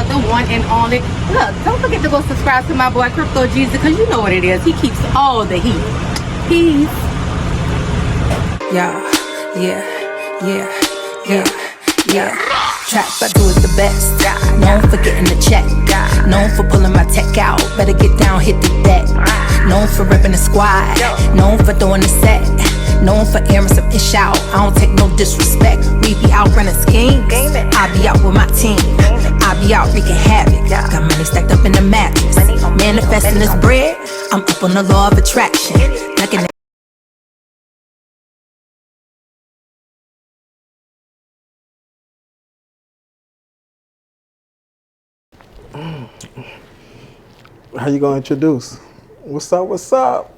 the one and only. Look, don't forget to go subscribe to my boy Crypto Geezy, because you know what it is. He keeps all the heat. Peace. Yeah. Trap I do is the best. Known for getting the check. Known for pulling my tech out. Better get down, hit the deck. Known for ripping the squad. Known for throwing the set. Known for airing some ish out. I don't take no disrespect. We be out running schemes. I be out with my team. I be out wreaking havoc. Got money stacked up in the mattress. Manifesting this bread. I'm up on the law of attraction. Like an How you gonna introduce? What's up? What's up?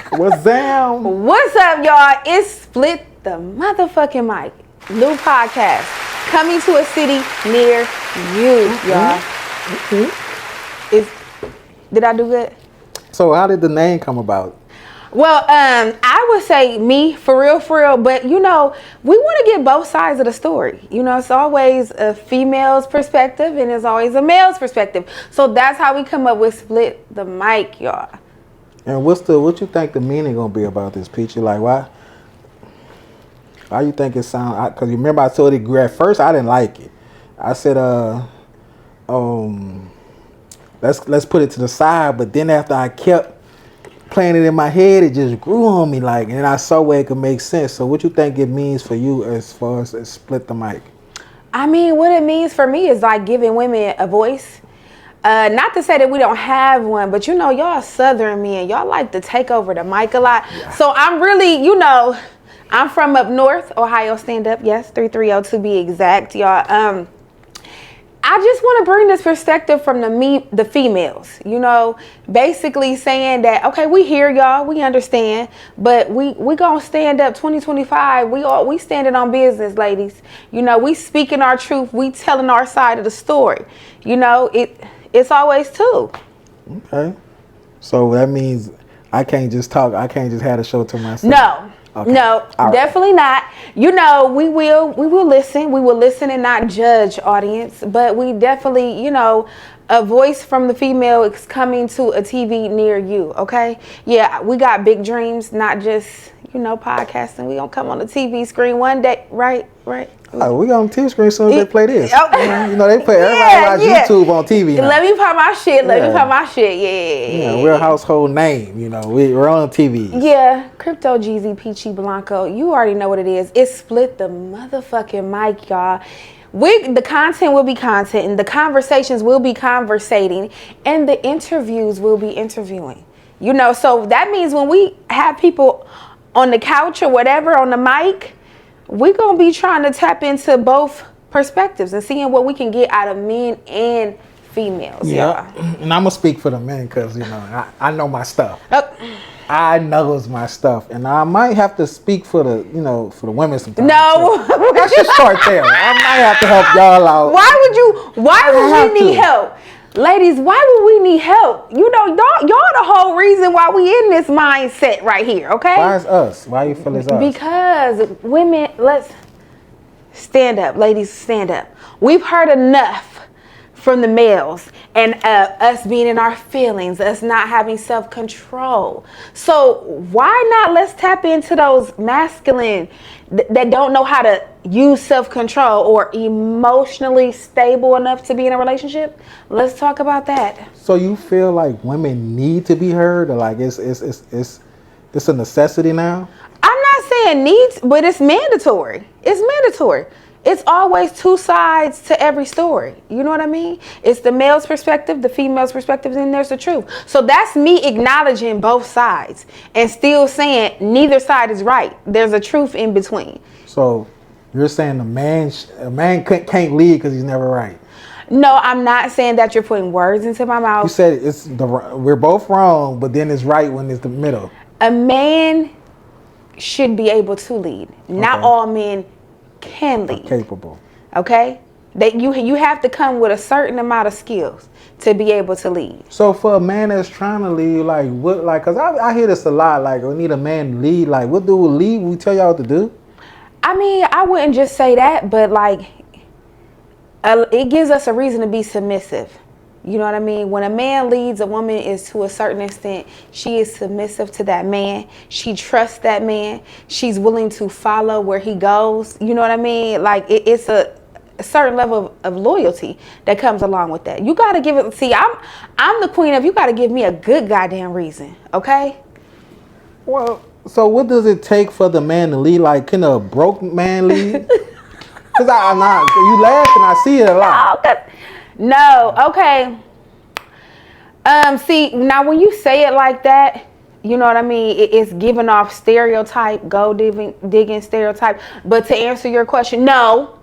What's down? What's up, y'all? It's Split the Motherfucking Mic. New podcast coming to a city near you, y'all. Did I do good? So how did the name come about? Well, I would say me, for real, but you know, we want to get both sides of the story. You know, it's always a female's perspective and it's always a male's perspective. So that's how we come up with Split the Mic, y'all. And what you think the meaning gonna be about this, Peachy? Like why you think it sound? Because you remember I told you at first I didn't like it. I said let's put it to the side. But then after I kept playing it in my head, it just grew on me, like, and I saw where it could make sense. So what you think it means for you as far as Split the Mic? I mean, what it means for me is like giving women a voice. Not to say that we don't have one, but you know, y'all Southern men, y'all like to take over the mic a lot. Yeah. So I'm really, you know, I'm from up north, Ohio, stand up, yes, 330 to be exact, y'all. I just want to bring this perspective from the females, you know, basically saying that, okay, we hear y'all, we understand, but we gonna stand up 2025. We standing on business, ladies. You know, we speaking our truth. We telling our side of the story. You know, it's always two. Okay. So that means I can't just talk. I can't just have the show to myself. No. Okay. No, all definitely right. Not. You know, we will listen. We will listen and not judge, audience. But we definitely, you know, a voice from the female is coming to a TV near you. Okay. Yeah, we got big dreams, not just, you know, podcasting. We gonna come on the TV screen one day, right? Oh, we on TV screen soon as they play this. You know, they play everybody watch YouTube on TV now. Let me pop my shit. Yeah. We're a household name. You know, we're on TV. Yeah, Crypto Geezy Peachy Blanco. You already know what it is. It's Split the Motherfucking Mic, y'all. The content will be content, and the conversations will be conversating, and the interviews will be interviewing. You know, so that means when we have people on the couch or whatever on the mic, we're going to be trying to tap into both perspectives and seeing what we can get out of men and females. Yeah. And I'm going to speak for the men because, you know, I know my stuff. I knows my stuff. And I might have to speak for the, you know, for the women sometimes. No. Let's just start there. I might have to help y'all out. Why would we need help? Ladies, why would we need help? You know, y'all the whole reason why we in this mindset right here, okay? Why is us? Why you feel it's us? Because women, let's stand up. Ladies, stand up. We've heard enough from the males and us being in our feelings, us not having self-control. So why not let's tap into those masculine that don't know how to use self-control or emotionally stable enough to be in a relationship? Let's talk about that. So you feel like women need to be heard, or like it's a necessity now? I'm not saying needs, but it's mandatory. It's mandatory. It's always two sides to every story. You know what I mean? It's the male's perspective, the female's perspective, and there's the truth. So that's me acknowledging both sides and still saying neither side is right. There's a truth in between. So you're saying a man can't lead because he's never right. No, I'm not saying that you're putting words into my mouth. You said we're both wrong, but then it's right when it's the middle. A man should be able to lead. Not all men can lead. Capable. Okay? That you have to come with a certain amount of skills to be able to lead. So for a man that's trying to lead, like what, like, cause I hear this a lot, like we need a man to lead. Like what do we lead? We tell y'all what to do. I mean, I wouldn't just say that, but like it gives us a reason to be submissive. You know what I mean? When a man leads, a woman is to a certain extent, she is submissive to that man. She trusts that man. She's willing to follow where he goes. You know what I mean? Like it's a certain level of loyalty that comes along with that. You got to give it. See, I'm the queen of. You got to give me a good goddamn reason, okay? Well, so what does it take for the man to lead? Like, can a broke man lead? Because I'm not. You laugh and I see it a lot. No, okay. See, now when you say it like that, you know what I mean? It's giving off stereotype, gold digging stereotype. But to answer your question, no.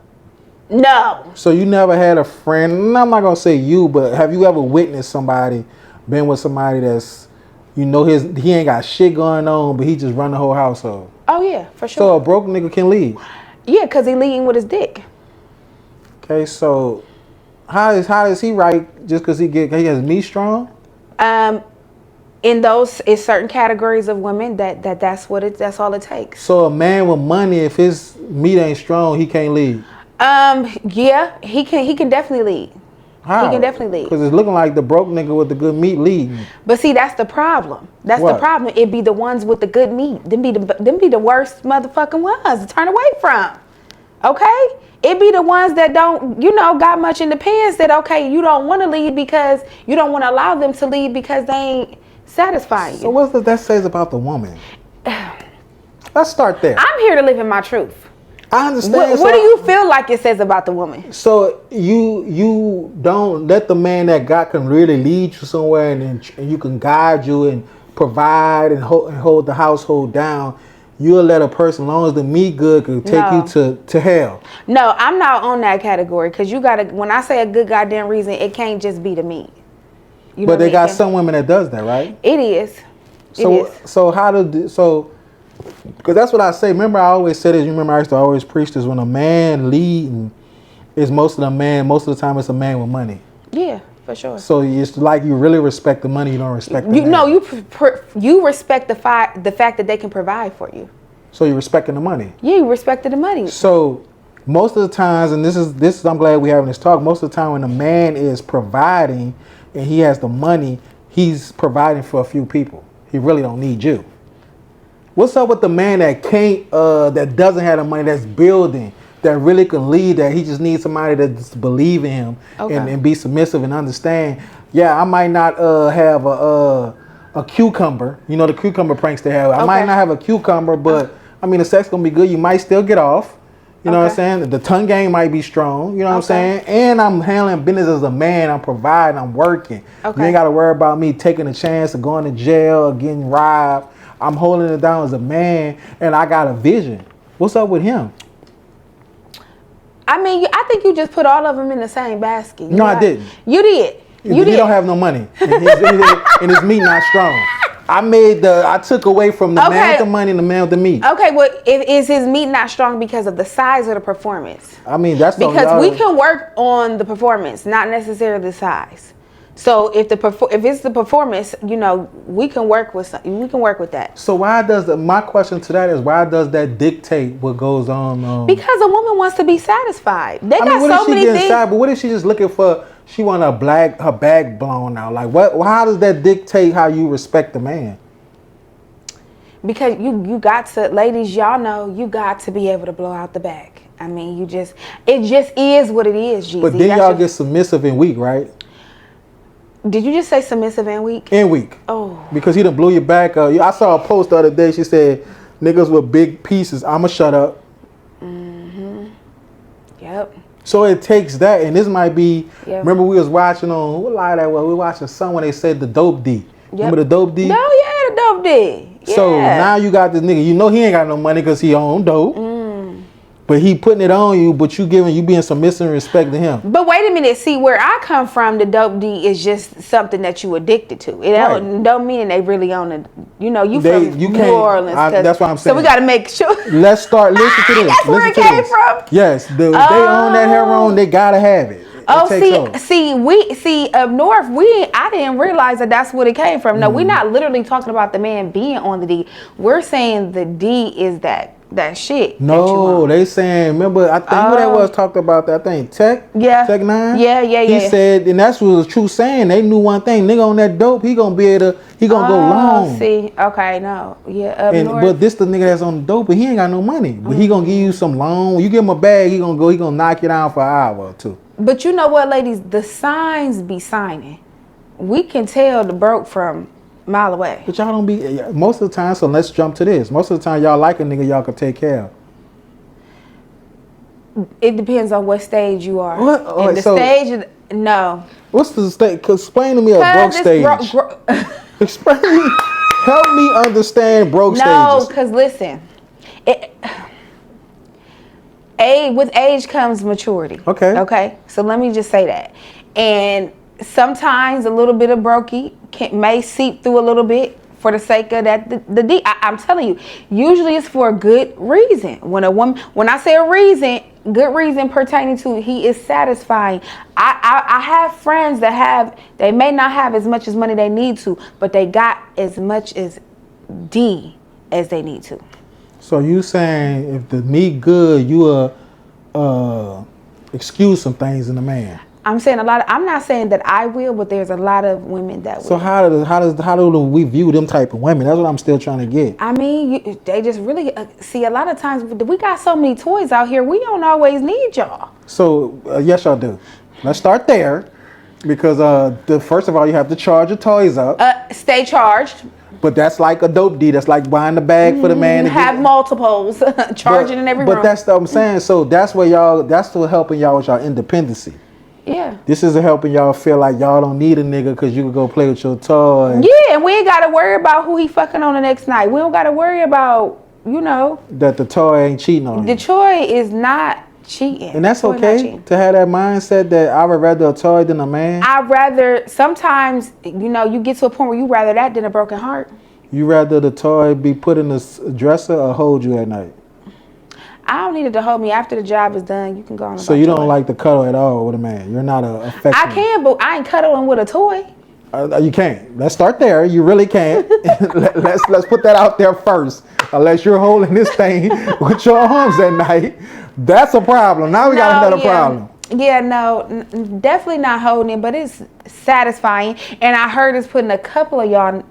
So you never had a friend, and I'm not going to say you, but have you ever witnessed somebody, been with somebody that's, you know, he ain't got shit going on, but he just run the whole household? Oh, yeah, for sure. So a broke nigga can lead? Yeah, because he leading with his dick. Okay, so how is he right just because he has meat strong? In certain categories of women that's all it takes. So a man with money, if his meat ain't strong, he can't lead. Yeah, he can definitely lead. How? He can definitely lead. Because it's looking like the broke nigga with the good meat leading. But see, that's the problem. The problem. It be the ones with the good meat. Them be the worst motherfucking ones to turn away from. Okay? It be the ones that don't, got much in the pants that, okay, you don't want to lead because you don't want to allow them to lead because they ain't satisfying you. So what does that say about the woman? Let's start there. I'm here to live in my truth. I understand. What do you feel like it says about the woman? So you don't let the man that God can really lead you somewhere and you can guide you and provide and hold the household down. You'll let a person, as long as the meat good, could take you to hell. No, I'm not on that category because when I say a good goddamn reason, it can't just be the meat. But they got some women that does that, right? It is. Because that's what I say. Remember, I always said this. You remember, I used to always preach this. When a man leading, most of the time it's a man with money. Yeah, for sure. So it's like you really respect the money. You don't respect the man. No, you respect the fact that they can provide for you. So you're respecting the money. Yeah, you respected the money. So most of the times, and this is I'm glad we're having this talk. Most of the time, when a man is providing and he has the money, he's providing for a few people. He really don't need you. What's up with the man that can't, that doesn't have the money, that's building, that really can lead, that he just needs somebody to just believe in him and be submissive and understand? Yeah, I might not have a cucumber. You know the cucumber pranks they have. I might not have a cucumber, but I mean the sex gonna be good. You might still get off. You know what I'm saying? The tongue game might be strong. You know what I'm saying? And I'm handling business as a man. I'm providing. I'm working. You ain't got to worry about me taking a chance of going to jail or getting robbed. I'm holding it down as a man, and I got a vision. What's up with him? I mean, I think you just put all of them in the same basket. No, I didn't. You did. You don't have no money, and his meat not strong. I took away from the man with the money and the man with the meat. Okay, well, is his meat not strong because of the size of the performance? I mean, that's because we can work on the performance, not necessarily the size. So if it's the performance, we can work with that. So my question to that is, why does that dictate what goes on? Because a woman wants to be satisfied. They got so many things. But what if she just looking for? She want her bag blown out. Like what? How does that dictate how you respect the man? Because you got to, ladies, y'all know you got to be able to blow out the bag. I mean, it just is what it is, Geezy. But then y'all get submissive and weak, right? Did you just say submissive and weak? And weak. Oh. Because he done blew your back up. I saw a post the other day. She said, niggas with big pieces, I'ma shut up. Mm-hmm. Yep. So it takes that, and this might be, remember we was watching what lie that was? We were watching someone, they said the dope D. Yep. Remember the dope D? No, yeah, the dope D. Yeah. So now you got this nigga, he ain't got no money because he own dope. But he putting it on you, but you being submissive and respect to him. But wait a minute, see where I come from, the dope D is just something that you addicted to. It don't mean they really own it. You from New Orleans. That's what I'm saying. So we got to make sure. Let's start listening to this. That's where it came from. Yes, they own that heroin. They gotta have it. See, up north, I didn't realize that's what it came from. No, we're not literally talking about the man being on the D. We're saying the D is that that shit. No, they saying, remember, I think who that was talked about that. I think Tech 9. Yeah. He said, and that's what was true saying. They knew one thing, nigga on that dope, he gonna be able to, he gonna go long. See, okay, no, yeah, But this the nigga that's on the dope, but he ain't got no money. But he gonna give you some loan. You give him a bag, he gonna knock you down for an hour or two. But you know what, ladies, the signs be signing. We can tell the broke from a mile away. But y'all don't be, most of the time, so let's jump to this. Most of the time, y'all like a nigga y'all can take care of. It depends on what stage you are. What? And the stage, no. What's the stage? Explain to me a broke stage. Explain me, help me understand broke stages. No, because listen, with age comes maturity. Okay. So let me just say that. And sometimes a little bit of brokey may seep through a little bit for the sake of that. I'm telling you, usually it's for a good reason. When I say a reason, good reason pertaining to he is satisfying. I have friends they may not have as much as money they need to, but they got as much as D as they need to. So you saying if the meat good, you excuse some things in a man. I'm saying I'm not saying that I will, but there's a lot of women that will. So how do we view them type of women? That's what I'm still trying to get. I mean, they just really see a lot of times we got so many toys out here. We don't always need y'all. So yes, y'all do. Let's start there, because first of all, you have to charge your toys up. Stay charged. But that's like a dope D. That's like buying the bag for the man. Have multiples, charging in every room. But that's what I'm saying. So that's what helping y'all with y'all independency. Yeah. This is helping y'all feel like y'all don't need a nigga because you can go play with your toy. Yeah, and we ain't got to worry about who he fucking on the next night. We don't got to worry about, that the toy ain't cheating on you. The toy is not cheating. And that's okay to have that mindset that I would rather a toy than a man. I'd rather, sometimes, you get to a point where you rather that than a broken heart. You rather the toy be put in the dresser or hold you at night? I don't need it to hold me. After the job is done, you can go on. So you don't like to cuddle at all with a man? You're not a affectionate. I can, but I ain't cuddling with a toy. You can't. Let's start there. You really can't. let's put that out there first. Unless you're holding this thing with your arms at night, that's a problem. Now we got another problem. Yeah, no, definitely not holding it, but it's satisfying. And I heard it's putting a couple of y'all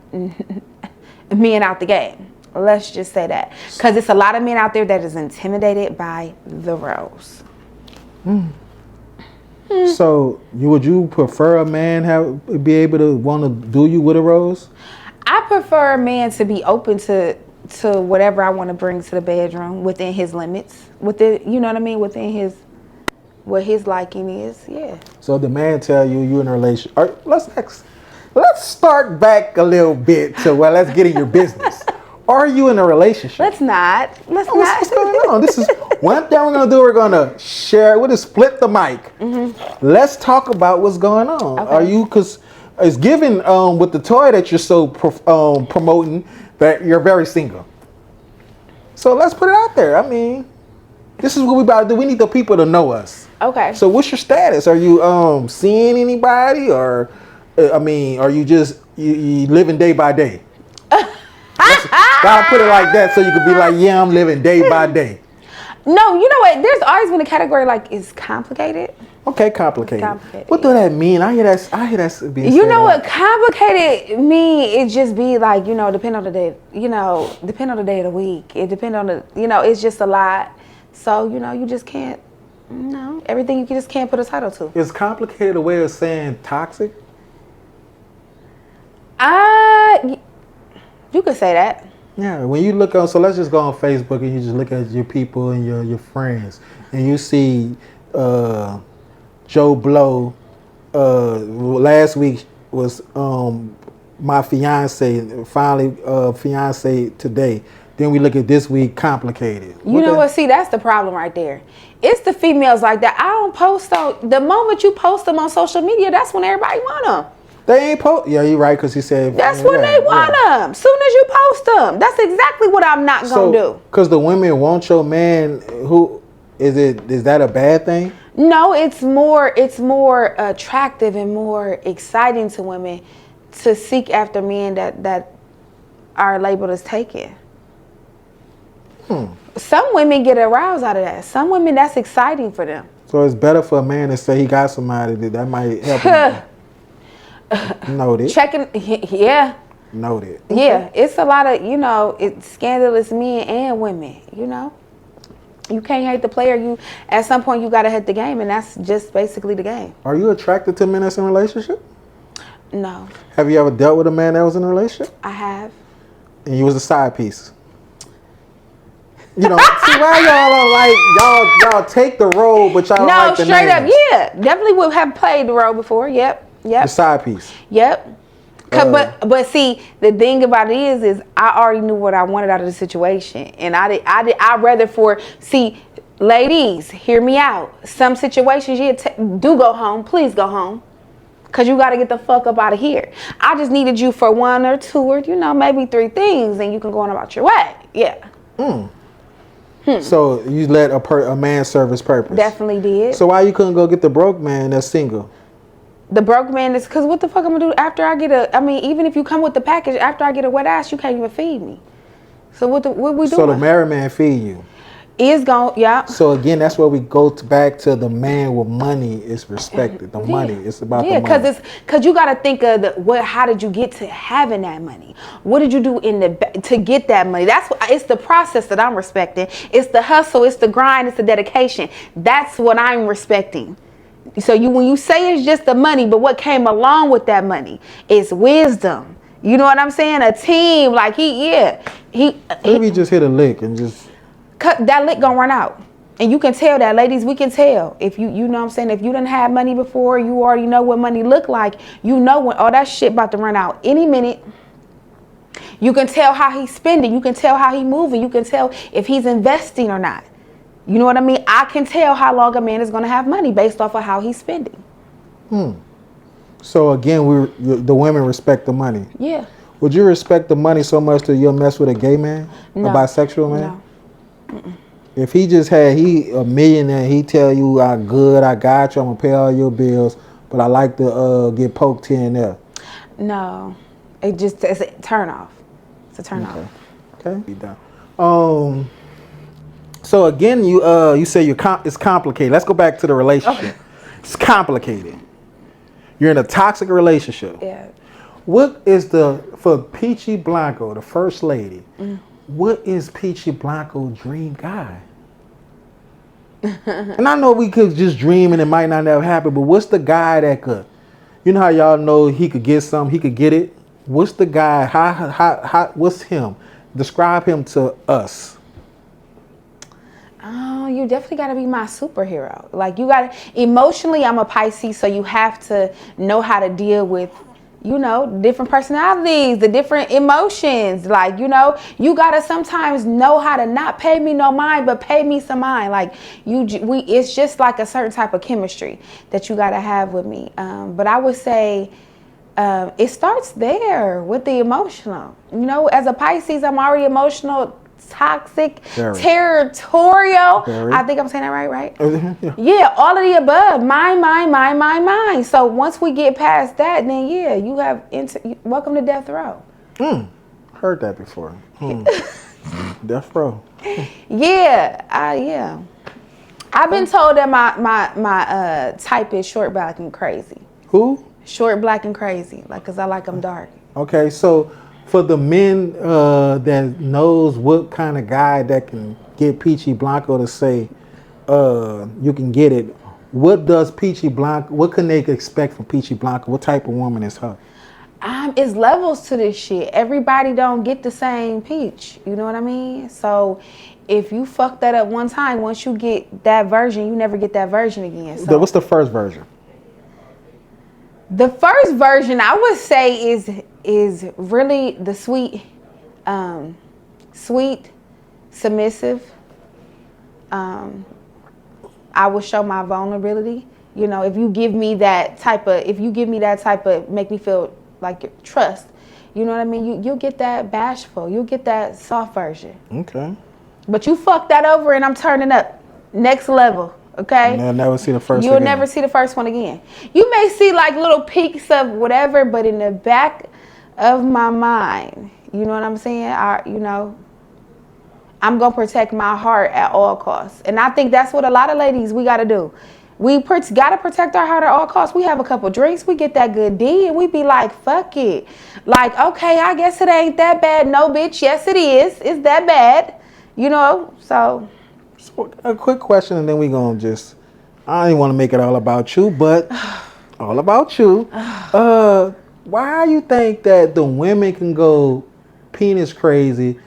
men out the game. Let's just say that. Because it's a lot of men out there that is intimidated by the rose. So, would you prefer a man be able to want to do you with a rose? I prefer a man to be open to whatever I want to bring to the bedroom within his limits. Within, you know what I mean? Within what his liking is, yeah. So the man tell you in a relationship. Let's start back a little bit let's get in your business. Are you in a relationship? Let's not. What's going on? This is one thing we're gonna do. We're gonna share. We're gonna split the mic. Mm-hmm. Let's talk about what's going on. Okay. Are you? Because it's given with the toy that you're so promoting that you're very single. So let's put it out there. I mean, this is what we about to do. We need the people to know us. Okay. So what's your status? Are you seeing anybody, or are you just you living day by day? Gotta put it like that so you could be like, yeah, I'm living day by day. No, you know what? There's always been a category like it's complicated. Okay, complicated. What does that mean? I hear that being You know what complicated mean? It just be like, depend on the day. Depend on the day of the week. It depend on the. It's just a lot. So you just can't. Everything you just can't put a title to. Is complicated a way of saying toxic? You could say that. Yeah, when you look on, so let's just go on Facebook and you just look at your people and your friends, and you see Joe Blow. Last week was my fiance, finally fiance today. Then we look at this week, complicated. You know what? See, that's the problem right there. It's the females like that. I don't post on, the moment you post them on social media, that's when everybody want them. They ain't post. Yeah, you're right, because he said. That's when they want them. Soon as you post them. That's exactly what I'm not going to do. Because the women want your man, is that a bad thing? No, it's more attractive and more exciting to women to seek after men that are labeled as taken. Some women get aroused out of that. Some women, that's exciting for them. So it's better for a man to say he got somebody that might help him. Noted. Checking, yeah. Noted. Yeah, it's a lot of, it's scandalous men and women, You can't hate the player. At some point, you got to hit the game, and that's just basically the game. Are you attracted to men that's in a relationship? No. Have you ever dealt with a man that was in a relationship? I have. And you was a side piece? See why y'all are like, y'all take the role, but y'all don't like the straight names. up, yeah. Definitely would have played the role before. Yep. The side piece. Yep. But see, the thing about it is I already knew what I wanted out of the situation, and I'd rather ladies, hear me out. Some situations do go home. Please go home, cause you got to get the fuck up out of here. I just needed you for 1 or 2 or maybe 3 things, and you can go on about your way. Yeah. So you let a man serve his purpose. Definitely did. So why you couldn't go get the broke man that's single? The broke man is because what the fuck I'm gonna do after I get even if you come with the package, after I get a wet ass, you can't even feed me. So what we doing? So the married man feed you. Is gone, yeah. So again, that's where we go back to the man with money is respected. The money, it's about the money. Because you got to think of how did you get to having that money? What did you do to get that money? It's the process that I'm respecting. It's the hustle, it's the grind, it's the dedication. That's what I'm respecting. So when you say it's just the money, but what came along with that money is wisdom. You know what I'm saying? A team, like Maybe he just hit a lick and just cut that lick gonna run out. And you can tell that, ladies, we can tell. If you know what I'm saying, if you didn't have money before, you already know what money look like. You know when all that shit about to run out any minute. You can tell how he's spending. You can tell how he's moving. You can tell if he's investing or not. You know what I mean? I can tell how long a man is going to have money based off of how he's spending. So again, the women respect the money. Yeah. Would you respect the money so much that you'll mess with a gay man? No. A bisexual man? No. Mm-mm. If he just had a millionaire, he tell you I got you, I'm gonna pay all your bills, but I like to get poked here and there. No. It's a turn off. It's a turn off. Okay. Be done. So again, you say it's complicated. Let's go back to the relationship. Okay. It's complicated. You're in a toxic relationship. Yeah. What is for Peachy Blanco, the first lady? What is Peachy Blanco's dream guy? And I know we could just dream and it might not ever happen, but what's the guy that could? You know how y'all know he could get something, he could get it. What's the guy? How? What's him? Describe him to us. Oh, you definitely got to be my superhero. Like emotionally, I'm a Pisces, so you have to know how to deal with, different personalities, the different emotions. Like, you got to sometimes know how to not pay me no mind, but pay me some mind. Like it's just like a certain type of chemistry that you got to have with me. But I would say it starts there with the emotional. As a Pisces, I'm already emotional, toxic, territorial. I think I'm saying that right? Yeah, all of the above. Mine. So once we get past that, then yeah, you have welcome to death row. Heard that before. Death row. Yeah. I've been told that my type is short, black, and crazy. Who? Short, black, and crazy. Like, cause I like them dark. Okay, so for the men that knows what kind of guy that can get Peachy Blanco to say, you can get it. What does Peachy Blanco? What can they expect from Peachy Blanco? What type of woman is her? It's levels to this shit. Everybody don't get the same peach. You know what I mean? So if you fuck that up one time, once you get that version, you never get that version again. So what's the first version? The first version I would say is really the sweet, submissive. I will show my vulnerability. If you give me that type of make me feel like trust, you know what I mean? You'll get that bashful. You'll get that soft version. Okay. But you fuck that over and I'm turning up. Next level. Okay? You'll never see the first You'll never see the first one again. You may see like little peaks of whatever, but in the back of my mind, you know what I'm saying? I'm going to protect my heart at all costs. And I think that's what a lot of ladies, we got to do. We got to protect our heart at all costs. We have a couple drinks, we get that good D, and we be like, fuck it. Like, okay, I guess it ain't that bad. No, bitch, yes it is. It's that bad. You know, so a quick question, and then we gonna just, I don't even want to make it all about you, but all about you. Why you think that the women can go penis crazy,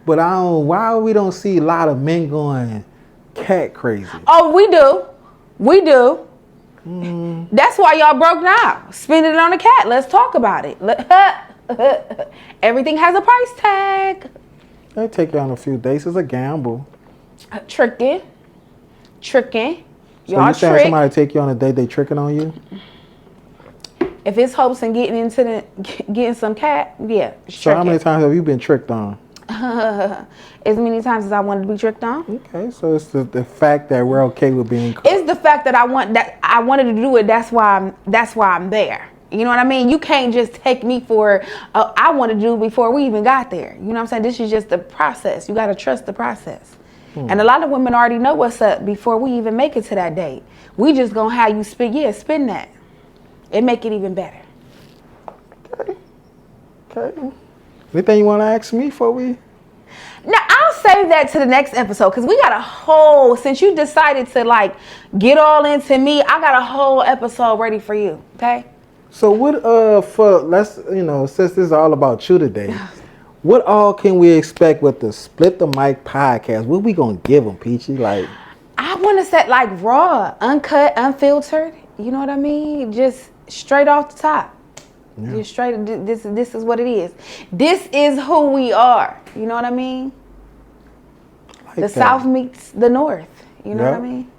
but why we don't see a lot of men going cat crazy? Oh, we do. We do. That's why y'all broke now. Spend it on a cat. Let's talk about it. Everything has a price tag. They take you on a few dates. It's a gamble. Tricking. So Y'all you saying trick. somebody take you on a date, they tricking on you? If it's hopes and getting some cat, yeah. So how many times have you been tricked on? As many times as I wanted to be tricked on. Okay, so it's the fact that we're okay with being caught. It's the fact that I wanted to do it. That's why I'm there. You know what I mean? You can't just take me for I wanted to do it before we even got there. You know what I'm saying? This is just the process. You got to trust the process. And a lot of women already know what's up before we even make it to that date. We just gonna have you spin that. It make it even better. Okay. Anything you want to ask me before we? Now, I'll save that to the next episode because we got a whole, since you decided to like get all into me, I got a whole episode ready for you, okay? So what, since this is all about you today, what all can we expect with the Split the Mic podcast? What we going to give them, Peachy? Like, I want to set like raw, uncut, unfiltered, you know what I mean? Just straight off the top. Yeah. Just straight, this is what it is. This is who we are. You know what I mean? Like the South meets the North. You know what I mean?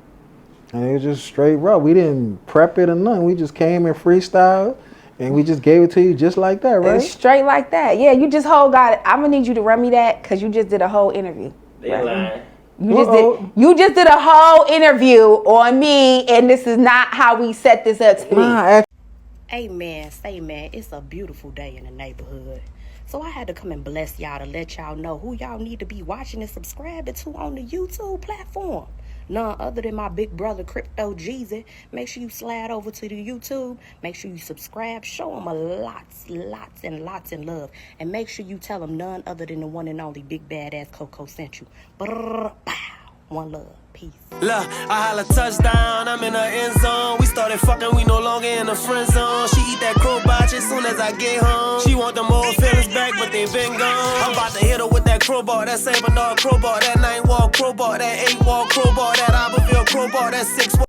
And it was just straight raw. We didn't prep it or nothing. We just came and freestyle, and we just gave it to you just like that, right? It's straight like that. Yeah, you just got it. I'm gonna need you to run me that because you just did a whole interview. They lying. You just did a whole interview on me, and this is not how we set this up to me. Hey man, it's a beautiful day in the neighborhood. So I had to come and bless y'all to let y'all know who y'all need to be watching and subscribing to on the YouTube platform. None other than my big brother, Crypto Geezy. Make sure you slide over to the YouTube. Make sure you subscribe. Show them a lots and love. And make sure you tell them none other than the one and only Big Badass Coco sent you. Brrr, pow. One love. Peace. Look, I holla touchdown, I'm in the end zone. We started fucking, we no longer in the friend zone. She eat that crowbar as soon as I get home. She want them old feelings back, but they been gone. I'm about to hit her with that crowbar, that Saint Bernard crowbar, that 9-wall crowbar, that 8-wall crowbar, that Iberville crowbar, that 6-wall.